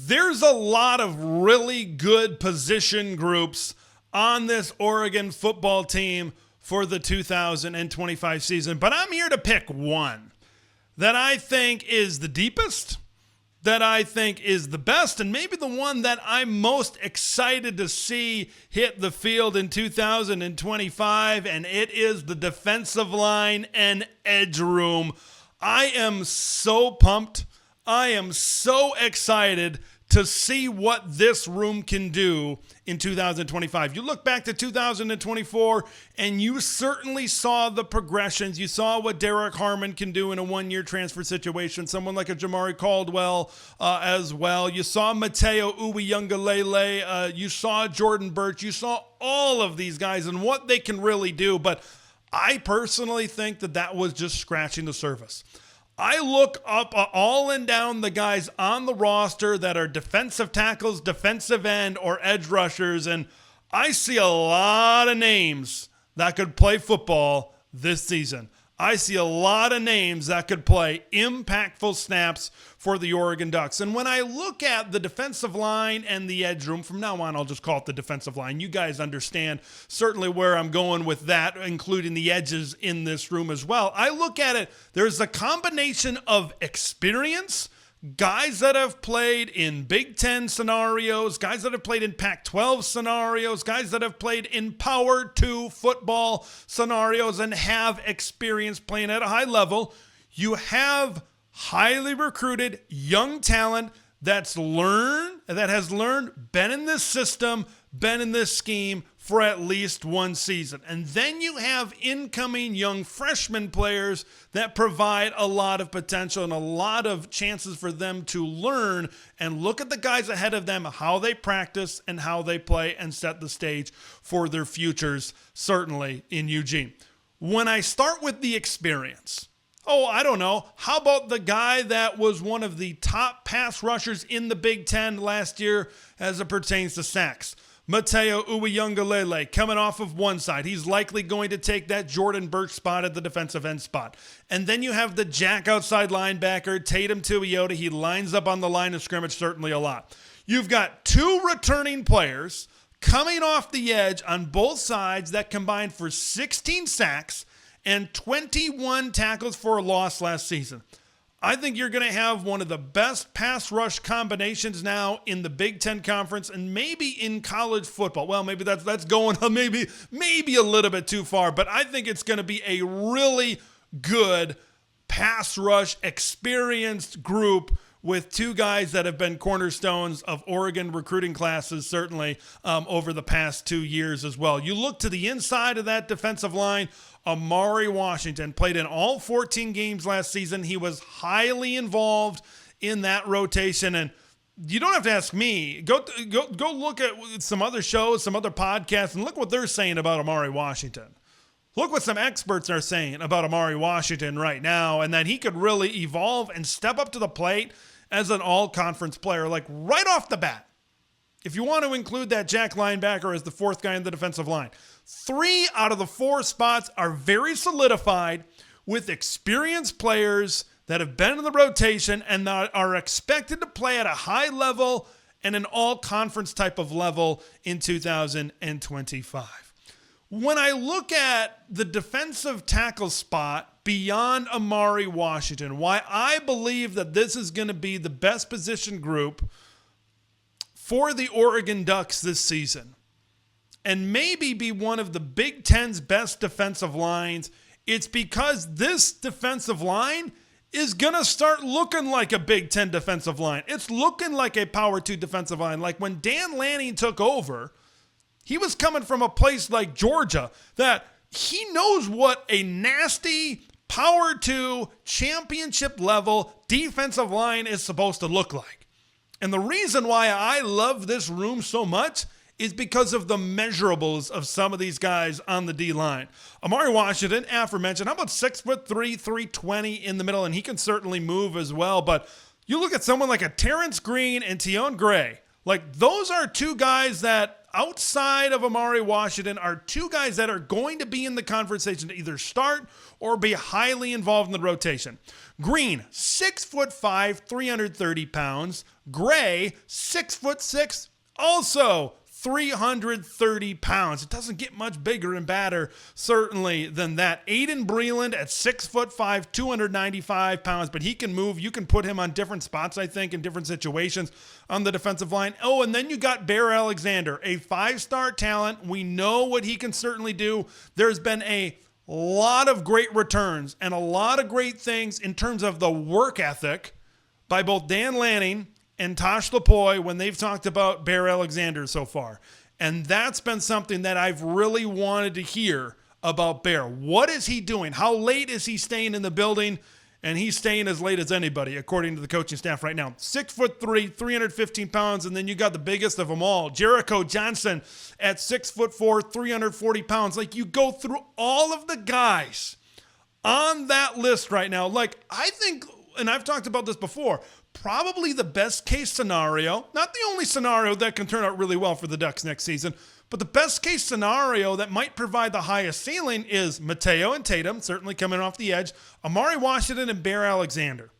there's a lot of really good position groups on this Oregon football team for the 2025 season, but I'm here to pick one that I think is the deepest, that I think is the best, and maybe the one that I'm most excited to see hit the field in 2025, and it is the defensive line and edge room. I am so pumped. I am so excited to see what this room can do in 2025. You look back to 2024, and you certainly saw the progressions. You saw what Derek Harmon can do in a one-year transfer situation, someone like a Jamari Caldwell as well. You saw Mateo Uiagalelei. You saw Jordan Birch. You saw all of these guys and what they can really do, but I personally think that was just scratching the surface. I look up all and down the guys on the roster that are defensive tackles, defensive end, or edge rushers, and I see a lot of names that could play football this season. I see a lot of names that could play impactful snaps for the Oregon Ducks. And when I look at the defensive line and the edge room, from now on, I'll just call it the defensive line. You guys understand certainly where I'm going with that, including the edges in this room as well. I look at it, there's a combination of experience, guys that have played in Big Ten scenarios, guys that have played in Pac-12 scenarios, guys that have played in Power 2 football scenarios and have experience playing at a high level. You have highly recruited young talent that has learned, been in this system, been in this scheme for at least one season. And then you have incoming young freshman players that provide a lot of potential and a lot of chances for them to learn and look at the guys ahead of them, how they practice and how they play, and set the stage for their futures, certainly in Eugene. When I start with the experience, I don't know. How about the guy that was one of the top pass rushers in the Big Ten last year as it pertains to sacks? Mateo Uiagalelei coming off of one side. He's likely going to take that Jordan Birch spot at the defensive end spot. And then you have the jack outside linebacker, Tatum Tuiota. He lines up on the line of scrimmage certainly a lot. You've got two returning players coming off the edge on both sides that combined for 16 sacks and 21 tackles for a loss last season. I think you're going to have one of the best pass rush combinations now in the Big Ten Conference and maybe in college football. Well, maybe that's going maybe a little bit too far, but I think it's going to be a really good pass rush experienced group with two guys that have been cornerstones of Oregon recruiting classes, certainly over the past 2 years as well. You look to the inside of that defensive line. Amari Washington played in all 14 games last season. He was highly involved in that rotation, and you don't have to ask me. Go look at some other shows, some other podcasts, and look what they're saying about Amari Washington. Look what some experts are saying about Amari Washington right now, and that he could really evolve and step up to the plate as an all-conference player, like right off the bat. If you want to include that jack linebacker as the fourth guy in the defensive line, 3 out of the 4 spots are very solidified with experienced players that have been in the rotation and that are expected to play at a high level and an all-conference type of level in 2025. When I look at the defensive tackle spot beyond Amari Washington, why I believe that this is going to be the best position group for the Oregon Ducks this season, and maybe be one of the Big Ten's best defensive lines, it's because this defensive line is going to start looking like a Big Ten defensive line. It's looking like a Power 2 defensive line. Like when Dan Lanning took over, he was coming from a place like Georgia that he knows what a nasty Power 2 championship level defensive line is supposed to look like. And the reason why I love this room so much is because of the measurables of some of these guys on the D-line. Amari Washington, aforementioned, how about 6'3", 320 in the middle, and he can certainly move as well. But you look at someone like a Terrence Green and Tion Gray, Like, those are two guys that, outside of Amari Washington, are two guys that are going to be in the conversation to either start or be highly involved in the rotation. Green, 6'5", 330 pounds. Gray, 6'6", also 330 pounds. It doesn't get much bigger and badder, certainly, than that. Aiden Breland at 6'5", 295 pounds, but he can move. You can put him on different spots, I think, in different situations on the defensive line. Oh, and then you got Bear Alexander, a 5-star talent. We know what he can certainly do. There's been a lot of great returns and a lot of great things in terms of the work ethic by both Dan Lanning and Tosh Lupoi when they've talked about Bear Alexander so far. And that's been something that I've really wanted to hear about Bear. What is he doing? How late is he staying in the building? And he's staying as late as anybody, according to the coaching staff right now. 6'3", 315 pounds, and then you got the biggest of them all, Jericho Johnson at 6'4", 340 pounds. Like, you go through all of the guys on that list right now. Like, I think, and I've talked about this before, probably the best case scenario, not the only scenario that can turn out really well for the Ducks next season, but the best case scenario that might provide the highest ceiling is Mateo and Tatum, certainly coming off the edge, Amari Washington and Bear Alexander.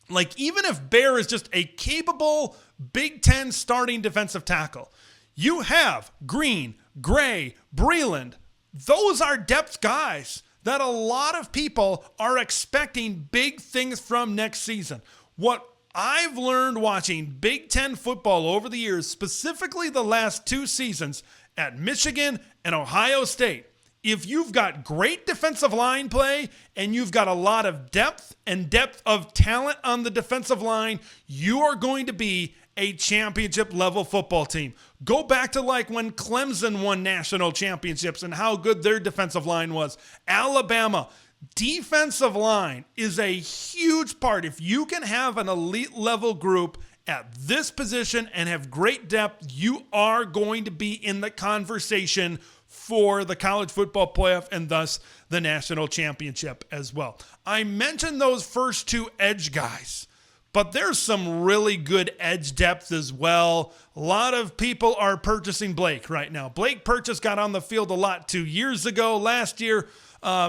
Like, even if Bear is just a capable Big Ten starting defensive tackle, you have Green, Gray, Breland. Those are depth guys that a lot of people are expecting big things from next season. What I've learned watching Big Ten football over the years, specifically the last 2 seasons at Michigan and Ohio State, if you've got great defensive line play and you've got a lot of depth and depth of talent on the defensive line, you are going to be a championship level football team. Go back to like when Clemson won national championships and how good their defensive line was. Alabama. Defensive line is a huge part. If you can have an elite level group at this position and have great depth, you are going to be in the conversation for the college football playoff and thus the national championship as well. I mentioned those first 2 edge guys, but there's some really good edge depth as well. A lot of people are purchasing Blake right now. Blake Purchase got on the field a lot 2 years ago. Last year,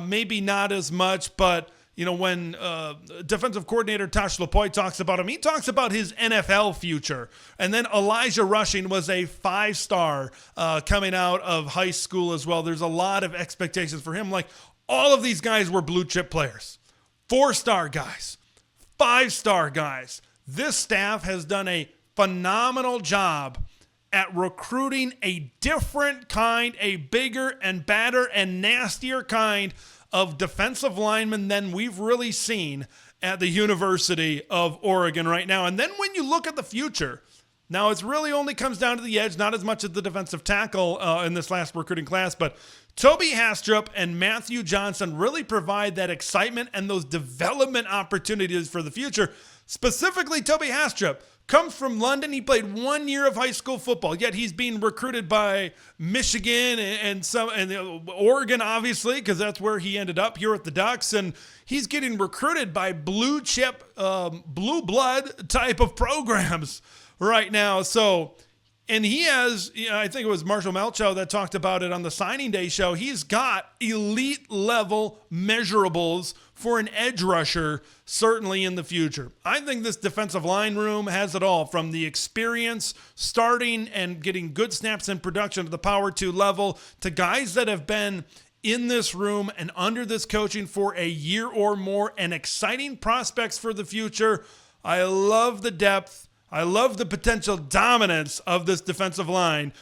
maybe not as much, but you know, when defensive coordinator Tosh Lupoi talks about him, he talks about his NFL future. And then Elijah Rushing was a 5-star coming out of high school as well. There's a lot of expectations for him. Like, all of these guys were blue chip players, 4-star guys, 5-star guys. This staff has done a phenomenal job at recruiting a different kind, a bigger and badder and nastier kind of defensive linemen than we've really seen at the University of Oregon right now. And then when you look at the future, now it's really only comes down to the edge, not as much as the defensive tackle in this last recruiting class, but Toby Hastrup and Matthew Johnson really provide that excitement and those development opportunities for the future. Specifically, Toby Hastrup comes from London. He played 1 year of high school football, yet he's being recruited by Michigan and Oregon, obviously, because that's where he ended up here at the Ducks. And he's getting recruited by blue chip, blue blood type of programs right now. So, and he has, I think it was Marshall Melcho that talked about it on the signing day show. He's got elite level measurables for an edge rusher, certainly in the future. I think this defensive line room has it all, from the experience, starting and getting good snaps in production to the power 2 level, to guys that have been in this room and under this coaching for a year or more, and exciting prospects for the future. I love the depth. I love the potential dominance of this defensive line